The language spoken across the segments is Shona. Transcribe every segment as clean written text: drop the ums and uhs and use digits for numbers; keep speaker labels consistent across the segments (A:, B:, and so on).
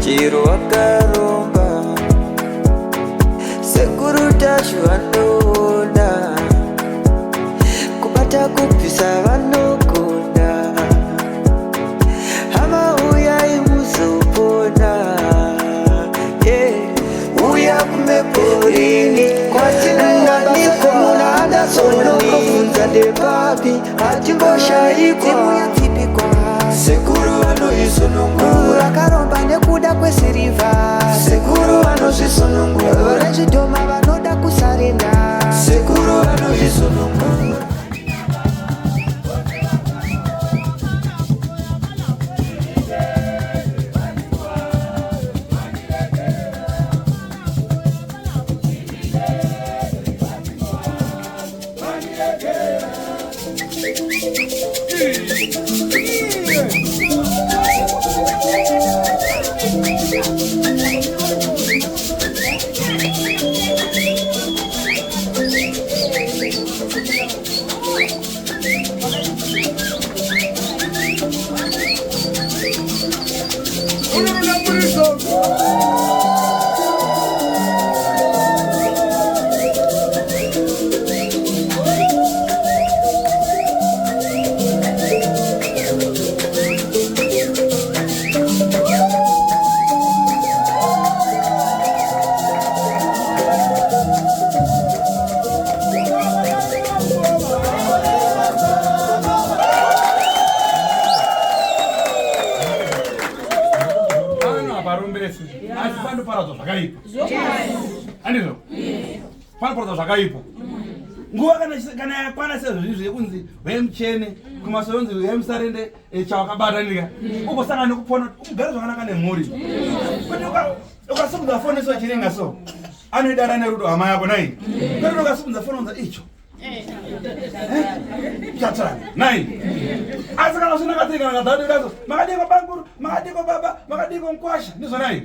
A: chiro wakaromba Sekuru Tasvu anoona kubata kupisa vanogona hama uyai muzopona uya kumeporini kwatinanganiko munada sonokofunza ndepapi hatimboshaikwa Sekuru anoisonongura akaromba nekuda kwesiriva Sekuru anozvisonongura orechidhoma vanoda kusarenda Sekuru anoisonongura
B: Andizvo? Panoparadzwa zvakaipa. Nguva kana yakwana sezvo zvekunzi wemuchene kumasonzi wemusarende chawakabata nika. Ukosangana nekupona ugare zvakanaka nemhuri. Kuti ukasimudza foni so chiringa so. Anoidara nerudo hama yako nai. Kuti ukasimudza foni unza icho. Chatani. Nai. Asi kana usina katika ngadhadi kazo. Makadiko banguru, makadiko baba, makadiko mkwasha. Ndizvo nai.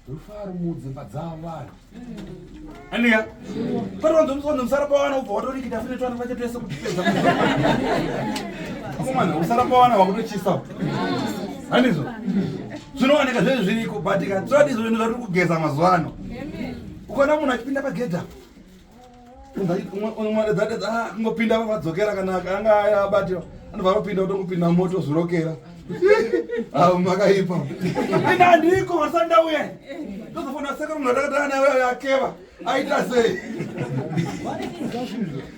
B: Rufaro mudzimba dzavana andika kwati wanzomsonzo musarapa wana ubva watorikita fune twana vachetwese kutipedza akomana usarapa wana wakutochisa handizvo zvinowanika zvese zviriko but ikatradizvo zvinhu zvatiri kugeza mazuva ano ukaona munhu achipinda pagedha kungopinda vadzokera kana anga abatira anobva apinda utongopinda moto zvirokera makaipa ina ndiko wasandauya tozofona Sekuru munhu atakatana naye yakeva aita sei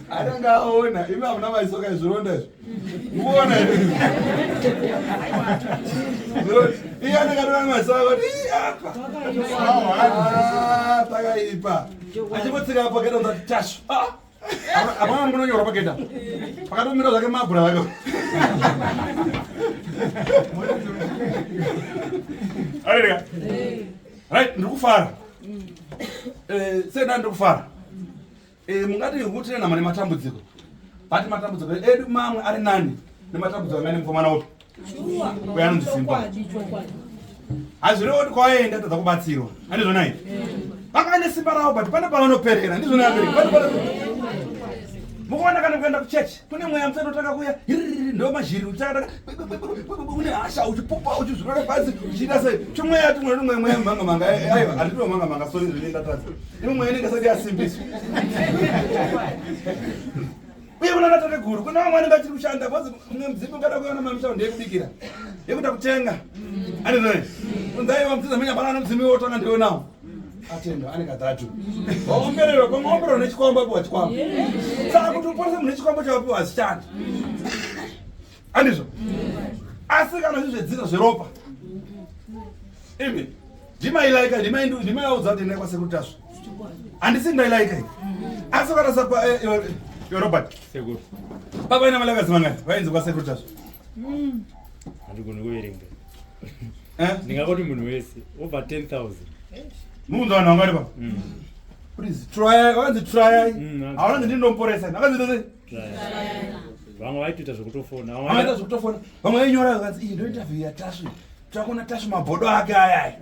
B: atanga aona imi hamuna maisoka ezvironda izvi muona iye anakatona maisoka kuti apa pakaipa achikotsika pagedha unzati Tasvu apana munonyora pagedha pakatomira zvake mabhura vako Arega. Right, ndikufara. Sena ndikufara. Mungati ukuthi na mane matambudziko. Bathi matambudziko edu mamwe ari nani nematambudziko ngane mfumana wopi. Kuyani ndisimba. Azviro kuti kwaenda tadza kubatsirwa. Andizvo nai. Vakane simba rawo but pane pavanoperera ndizvo nai. Mukuona kana kuenda kuchechi kune mweya mtsendo taka kuya ndo mazhiri uchaka une hasha uchipupa uchizvura pasi uchiita sei chimweya tumwe mweya manga manga aiwa andito manga manga sorry zvinoenda tasi imwe mweya inenge sati yasimbiswa uye kuna tate guru kuna vamwe vanenge vachiri kushanda bhozi mumwe mudzipi ungada kuona mamisha ndeyekubikira yekuda kutenga andizvo unzaiwa mtsiza menyabana nomudzimi wotanga ndionawo atendo ane kadhatu waombererwa kwamaombererwa nechikwambo apiwa chikwambo saka kuti uponese munhu nechikwambo chawapiwa hazishandi handizvo asi kana zvezvedziro zveropa imi ndimailaika ndimaiudza kuti ndinai kwaSekuru Tasvu handisi ndailaika i asi ukatasapa Robert
C: Sekuru
B: papaina malakazi mangani vainzi kwaSekuru Tasvu
C: handigoni kuverenga ndingakoti munhu wese over 10,000
B: munhu vanhu vangari pa please try wakanzi try haunanzi ndindomporesa nakanzi ndose
C: vamwe vaitoita zvekutofona
B: vamwe zvekutofona vamwe vainyora vakanzi iyi ndo interview yaTasvu takona Tasvu mabhodo ake ayaya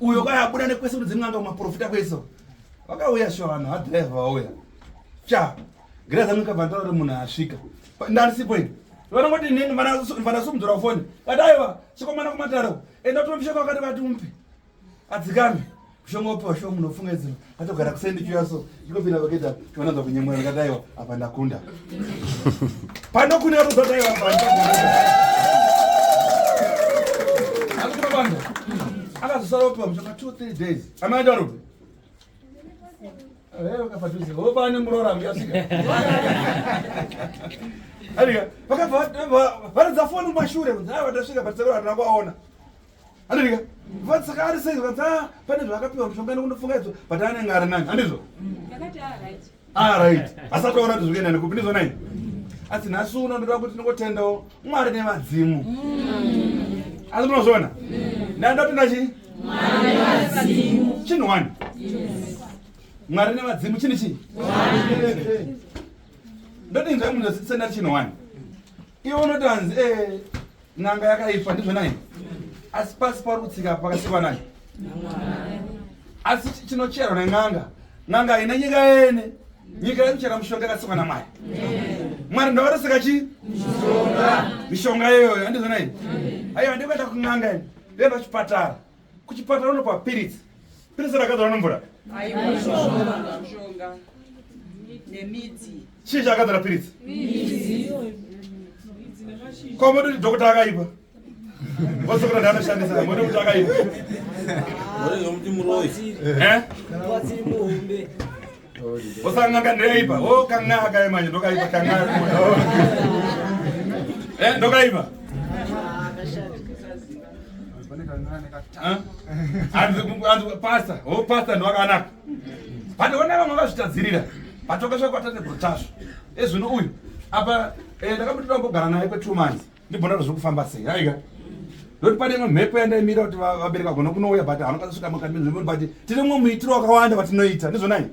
B: uyo kaya abuda nekwese kuti dzimwanga kumaprofita kweso vakauya sho vanhu vadriver vauya cha gereza mwikabva ntaura kuti munhu asvika ndandisipo ini vanongoti nini vana sumudzora foni kati aiwa chikomana kumataro enda tomushonga wakati vatumpe adzikame mushonga upiwa sho munhu ofunga izvo atogara kusendi chiyaso ikopinda vaketa chionanza kunyemwera kataiwa apa ndakunda panokune atozotaiwa apa akutuma vanhu akazosara upiwa mushonga 2-3 days amaenda rupe wakapatuzi opane muroramu yasvika andika vakabva varidza foni mumashure kunzi vatasvika patisekuru hatina kuaona andika saka ari sei kanzi pane zvakapiwa mushonga nekundofunga izvo but anenge ari nani handizvo right asatoona kuti zvikuenda nekupi ndizvonai asi nhasi uno ndoda kuti ndingotendawo mwari nevadzimu asi munozviona ndandoti nachi chinhu wani mwari nevadzimu chini chii ndodinzva munhu senda chinhu wani iwe unoti hanzi n'anga yakaipa ndizvonai asi pasi pari kutsika pakasikwa nani asi chinocherwa nen'anga n'anga haina nyika yene nyika yekuchera mushonga yakasikwa namwari mwari ndavarisika chii mishonga iyoyo handizvonai aiwa ndikuenda kun'anga ine ndenda chipatara kuchipatara unopa piritsi rakadzara nemvura chii chakadzara piritsi komodoti dhokota akaipa osokota ndaanoshandisa mode kuti akaipa osang'anga ndeyaipa kang'a akaemanya ndokaipa kang'a ndokaipa pasta ndowakanaka pandiona vamwe vakazvitadzirira patokasvakata Sekuru Tasvu ezvino uyu apa ndakambotoda kumbogara naye kwe2 months ndibvona kuti zviri kufamba sei aika ndoti pane imwe mhepo yandaimira kuti vabereka gona kunouya but hanokwanisa kusvika mukati but tine mwe muitiro wakawanda watinoita ndizvonai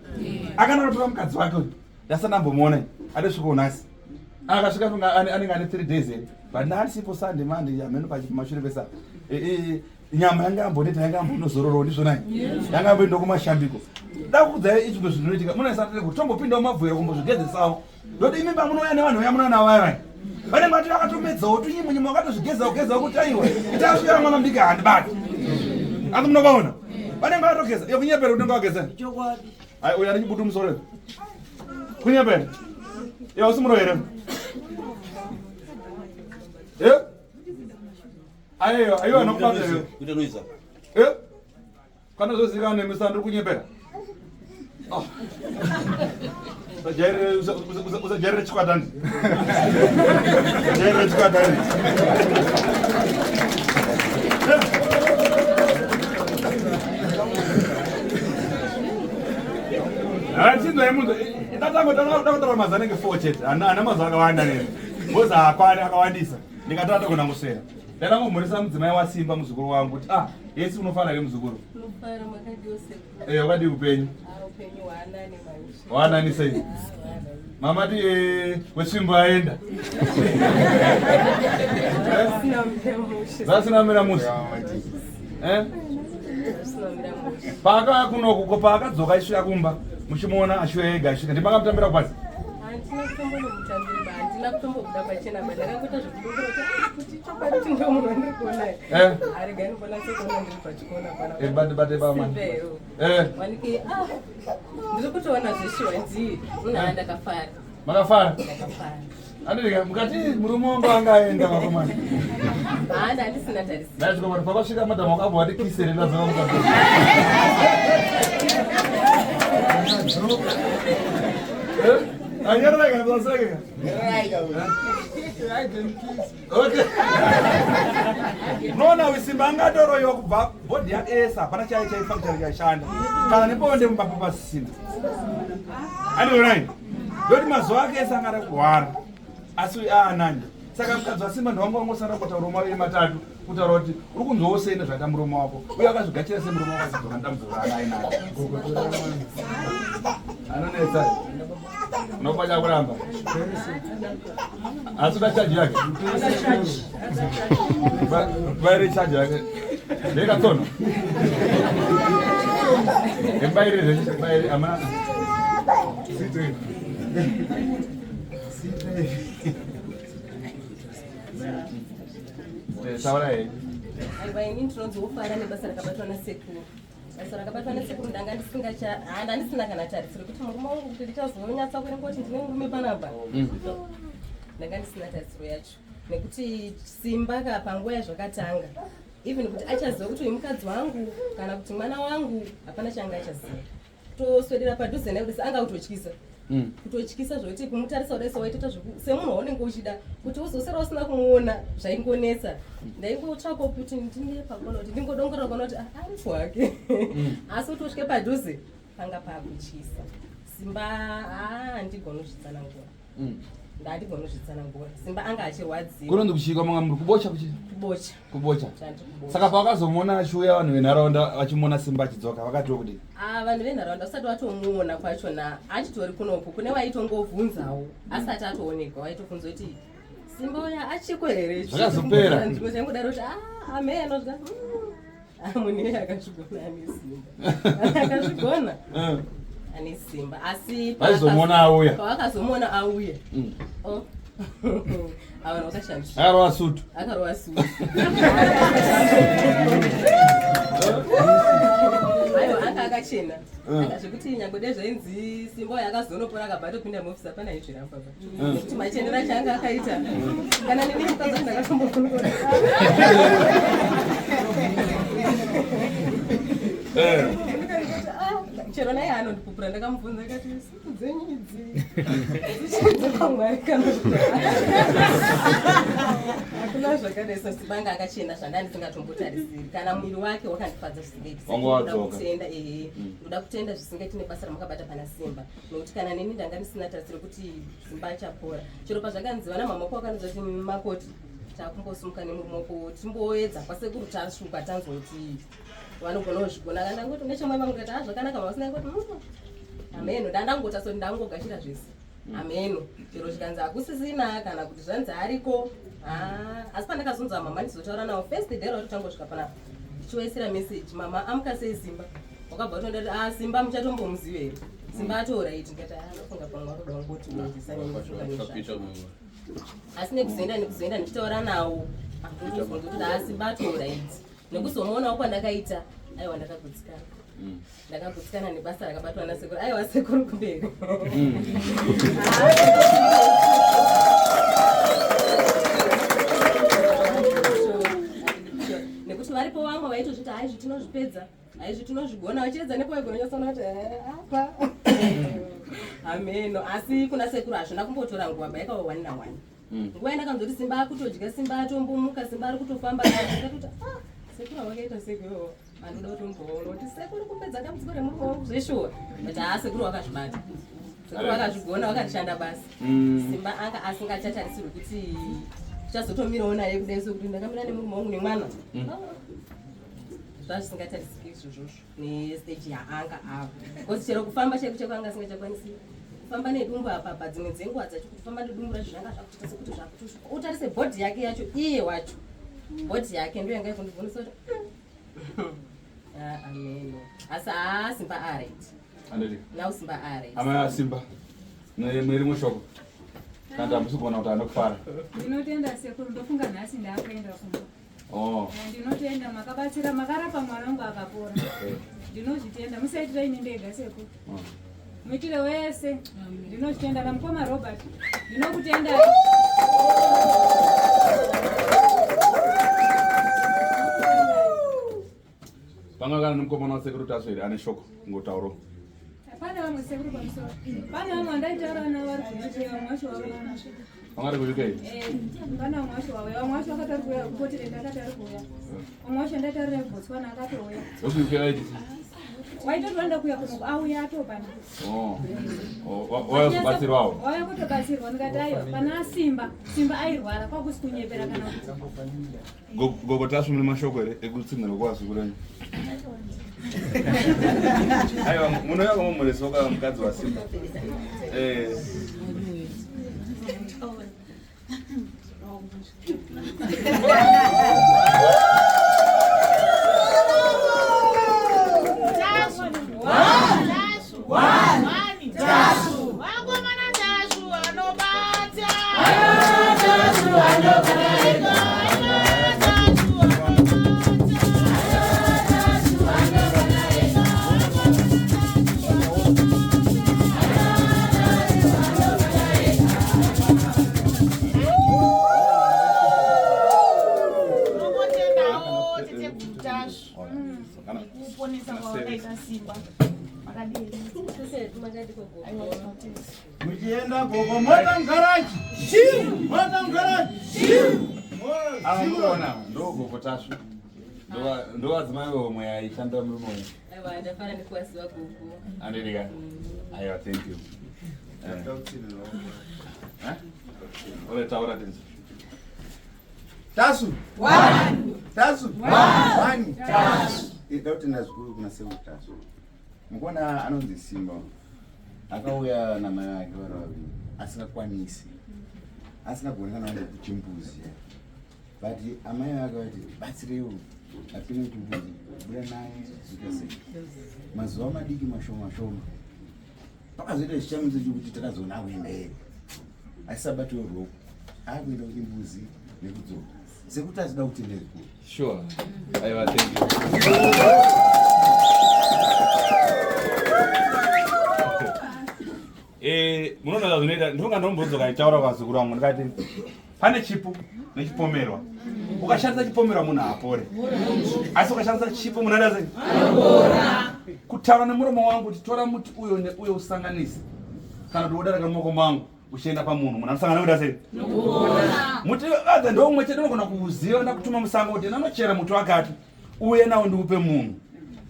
B: akana kutora mukadzi wake uyu ndasandambomuona adesvika unhasi akasvika anenge ane 3 days here but ndandisipo Sunday Monday yamheno pamashure pesa nyama yanga yamboneta yanga yambonozororo ndizvonai yanga yamboenda kumashambiko dakukudzai izvo zvinoitika munaisatire kuti tombopindawo mabvuyero kumbozvigezesawo ndoti imi pamunouya nevanhu vayamunona navo vayavai vanenge vati vakatomedzawo tunyimunyima wakatozvigezawo kuti aiwa itasvika mwana mudiki handibati asi munovaona vanenge vakatogeza iyo kunyepera unenge wagezani ai uya nechibutu musoro kunyepera iyo usi Muroy here aiwa nokupatero kana zvozivikana nemisando kunyepera usajairire chikwatani jairire chikwatani chinzwai munhu tatangotaura mazuva anenge 4 chete hana mazuva akawanda neni bozi hakwani akawandisa ndikatata tagona kuswera ndakangomhurisa mudzimai waSimba muzukuru wangu kuti yesi unofara here muzukuru wakadii upenyu waanani sei mama ti weSimba aenda zasina mira musi paakauya kunokuko paakadzoka isvika kumba muchimuona ashuya ega asvika ndimakamutambira kwazi makafara andika mukati murume wangu anga aenda vakomana naizvikoati pakasvika madhamu akabva wati kisere ndazova mukati unoona weSimba angatoroyiwa kubva bhodhi yake yese hapana chaifakitari chaishanda kana neponde mubaba paSimba andionai ndoti mazuva ake ese angada kurwara asi aanani saka mukadzi waSimba ndovangu vangosara kutaura maviri matatu kutaura kuti uri kunzwosei nezvaita muromo wako uye akazvigachira semuromo wako azidzoka ndamuzoro akainayo anonetsa unopacha kuramba asi uda chaji yake bairi chaji yake ndekatsona embairire bairi amana taura hei
D: aiwa ini ndinozofara nebasa rakabatwa nasekuru. Basa rakabatwa nasekuru ndanga ndisina kana tarisiro kuti murume wangu kuti ndichazonyatsa kurenga kuti ndine murume panapa. Ndanga ndisina tarisiro yacho nekuti Simba panguva yazvakatanga even kuti achaziva kuti mukadzi wangu kana kuti mwana wangu hapana changa achaziva. Kutoswedera padhuze naye kuti anga kutotyisa. Kutotyisa zvokuti kumutarisa udaisa waitoita semunhu waunenge uchida kuti uzosara usina kumuona zvaingonetsa. Ndaingotsvaka kuti ndine pagona kuti ndingodongorera kuona kuti aripo hake. Asi kuti usvike padhuze panga pakutyisa. Simba handigoni kuzvitsanangura. Ndadigoni kuzvitsanangura. Simba anga achirwadziwa.
B: Kunonzi kuchika manga muri kubocha kuchi?
D: Kubocha.
B: Kubocha. Saka pakazomuona shuya vanhu venharaunda vachimuona Simba achidzoka vakati kuti
D: vanhu venharaunda usati watomuona kwachona achitori kunoku kune waitongovhunzawo asati atoonekwa waitobvunza kuti Simba uya achiko here
B: zvakazopera
D: ndiko changodaro kuti ameno zva munhu akazvigona ane Simba akazvigona ane Simba asi
B: pakazomuona Auya
D: pakazomuona Auya awana wakashamisa
B: akarova sutu
D: aiwa anga akachena zvekuti nyange dezvainzi Simba yakazonopora akabatopinda muofisi apana izviramba nekuti machenera changa akaita kana nini mukadzi ndakatombofunukora chero naye anondikupura ndakamubvunza akati siku dzenyu idzi dzichidze pamwari kana hakuna zvakadai so Simba anga akachena zvanga ndisingatombotarisiri kana mwiri wake wakandifadza zvisingaitinoda ndoda kutenda zvisingaiti nebasa ramakabata pana Simba nokuti kana neni ndanga ndisina tarisiro kuti Simba achapora chero pazvakanzi vana mamako vakanudza kuti makoti takumbosumuka nemumoko timboedza kwasekuru tasvuka tanzwa kuti vanogona kuzvigona kana ndangoti nechamwai vangu kuti zvakanaka masina kuti ameno ndandangota so ndangogashira zvese ameno chero chikanzi hakusisina kana kuti zvanzi ariko asi pandakazonzwa mama ndizotaura nawo first day rauti tangosvika panapa ndichiwaisira message mama amuka sei Simba wakabva tondati Simba muchatombomuziva here Simba atouraiti ndikati anofunga pamwe waroda wangoti unozisanyaaa asi nekuzoenda ndichitaura nawo ndotobvunza kuti Simba atouraiti nekuzomuonawo kwandakaita aiwa ndakagutsikana nebasa rakabatwa nasekuru aiwa sekuru kumberi nekuti varipo vamwe vaitozviti haizvi tinozvipedza haizvi tinozvigona vachiedza nepo vaigononyasana kuti apa ameno asi kuna sekuru hazvina kumbotora nguva baikawa 1 na 1 nguva yandakanzoti Simba akutodya Simba atombomuka Simba ari kutofamba akati sekuru wakaita sekuru anoda kutomboona kuti sekuru kupedza dambudziko remurume wangu zveshuwa but sekuru wakazvibata sekuru wakazvigona wakashanda basi Simba anga asingachatarisirwi kuti chazotomirawo naye kudai sekuti ndakamira nemurume wangu nemwana zvazvisingatarisiki izvozvo nestage yaanga ava because chero kufamba chaiku anga asingachakwanisi kufamba nedumbu apa dzimwe dzenguva dzacho kufamba nedumbu racho zvanga zvakuita sekuti zvakuti utarise bhodhi yake yacho iye wacho bhodhi yake ndo yanga ikundibvunisa kuti ameno asi Simba aright now Simba aright
B: amaya Simba mwiri mushoko kana musikuona kuti anokufara
E: ndinotenda sekuru ndofunga nhasi ndakuenda kumba ndinotenda makabatsira makarapa mwana wangu akapora ndinozvitenda musaitira ini ndega sekuru muitire wese ndinozvitenda namukoma Robert ndinokutenda
B: panga kana nemukomana wasekuru Tasvu ane shoko ngotauro
E: pane vamwe sekuru pamusoro pane vamwe vandaitaura navo vari kuuya vamwe vacho vavo
B: vangari kuuya
E: pana vamwe vacho vauya vamwe vacho vakati ari kuuya kupotire ndakati ari kuuya vamwe vacho ndaitaurira kuBotswana akatouya
B: wasiuya aiti
E: waitotoenda kuuya kuno auya atopana
B: waya kubatsirwawo
E: waya kutobatsirwa ndikati aiwa pana Simba airwara kwakusi kunyepera kana kuti
B: gogo Tasvu mune mashoko here ekutsinga nokuwazukuru aiwa munouya kwamumhuresoka mukadzi waSimba
F: Sekuru Tasvu. Kuponesa kwa wakaita Simba.
B: Mkienda gogo mata mkaraji. Mata mkaraji.
G: Anaona ndo gogo Tasvu. Ndo azimai omwe aishanda murume.
D: Aiwa ndafana nikuwasiwa kuku.
G: Andika. Aiwa, thank you. Ole taura tenzi.
B: Tasvu. Tasvu.
H: Tasvu. Idauti nazikuru kuna Sekuru Tasvu. Mkona anonzi Simba. Akauya na mai wake wawili. Asingakwanisi. Asingagona naye kuchimbuzi. But amai wake wati batsirewo. Apine kuchimbuzi. Bula naye zikase. Mazuwa madiki mashoma. Pakazoita chichamuzo chekuti takazona kuende. Asabatu ro. Akuenda kuchimbuzi nekudzoka. Sekuru Tasvu dautendezwa.
G: Sure. Aiwa, thank you.
B: Munoda zvinoita ndinonga ndombudza kaitaura kwazukuru wangu ndikati pane chipo nechipomerwa. Ukashandisa chipomerwa munhu apore. Asi ukashandisa chipo munhu adaze apora. Kutaura nemuromo wangu kuti tora muti uyo neuyo usanganise. Kana kuti wodaraka mumaoko mangu uchienda pamunhu munhu anosangana kuda sei? Nokupora. Muti adza ndomwe chete unogona kuuziva ndakutuma musango kuti ndanochera muti wakati uye nawo ndiupe munhu.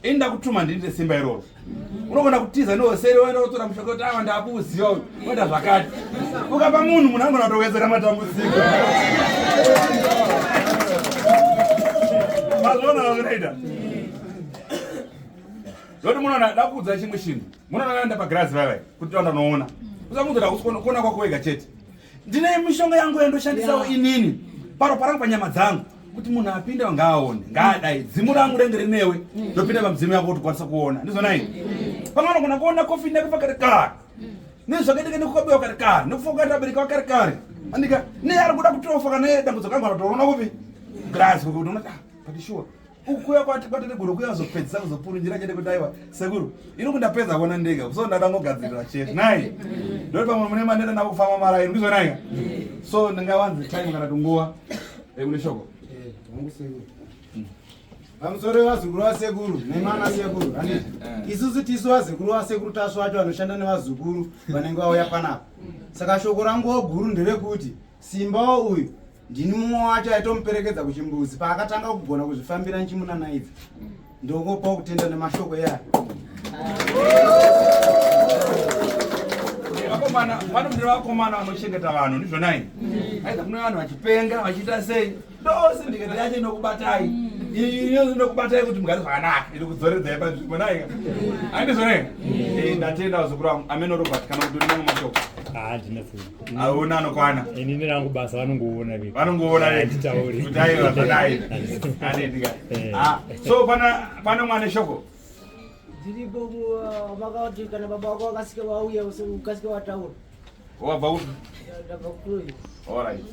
B: Inda kutuma ndinde Simba iroro. Unogona kutiza ndoseri waenda kutora mushoko kuti ava ndakuuziva uyu wenda zvakati. Ukapa munhu anogona kutowedzera matambudziko. Mazvona zvinoita. Zoti munona ndakuudza chimwe chinhu. Munona ndaenda pagirazi vavai kuti ndanoona. Usamudzira kuona kwako wega chete. Ndine mishonga yangu yandoshandisawo inini. Paro parangu panyama dzangu. Kuti munhu apinde ngaone ngadai dzimu rangu renge rinewe ndopinda pamdzimu yako kuti kwanisa kuona ndizvo nai pamwana kuna kuona kofi ndekufa kare kare nezvakaitike nekukabiwa kare kare nekufa kwatabereka kare kare andika ne ari kuda kutofa kana dambudzo kangu ratoona kupi grasi kuti unoti but sure ukuya kwati guru kuya zopedzisa kuzopurunjira chete kuti aiwa Sekuru ino kundapedza kuona ndega so ndadangogadzirira chete nai ndoti pamwe mune manera nakufamba mara ino ndizvo nai so ndingawanze time kana tunguwa une shoko
I: Pamusoro wazukuru waSekuru nemana Sekuru. Isusu tisu wazukuru waSekuru Tasvu wacho anoshanda nevazukuru vanenge vauya panapa. Saka shoko rangu guru nderekuti Simba uyu ndini mumwe wacho aitomuperekedza kuchimbuzi paakatanga kugona kuzvifambira nchimunana idzi. Ndongopa kutenda nemashoko yake.
B: Vakomana vanodira vakomana vanochengeta vanhu ndizvo nai. Aidha kune vanhu vachipenga vachiita sei ndose ndikati yacho inokubatai inokubatai kuti mugare zvakanaka iri kudzoredzai panzvimbo nai andizvo nai ndatenda vazukuru vangu ameno Robert kana kuti ndinamwe mashoko
C: handina futi
B: auna anokwana
C: inini rangu basa vanongoona
B: nditauri kuti aiva zvakadai andindika so pana mwana shoko
J: Diripo makauti kana baba wako akasike wauya ukasike wataura.
B: Wabva upi?
J: Ndabva kuMuroy.
B: All right.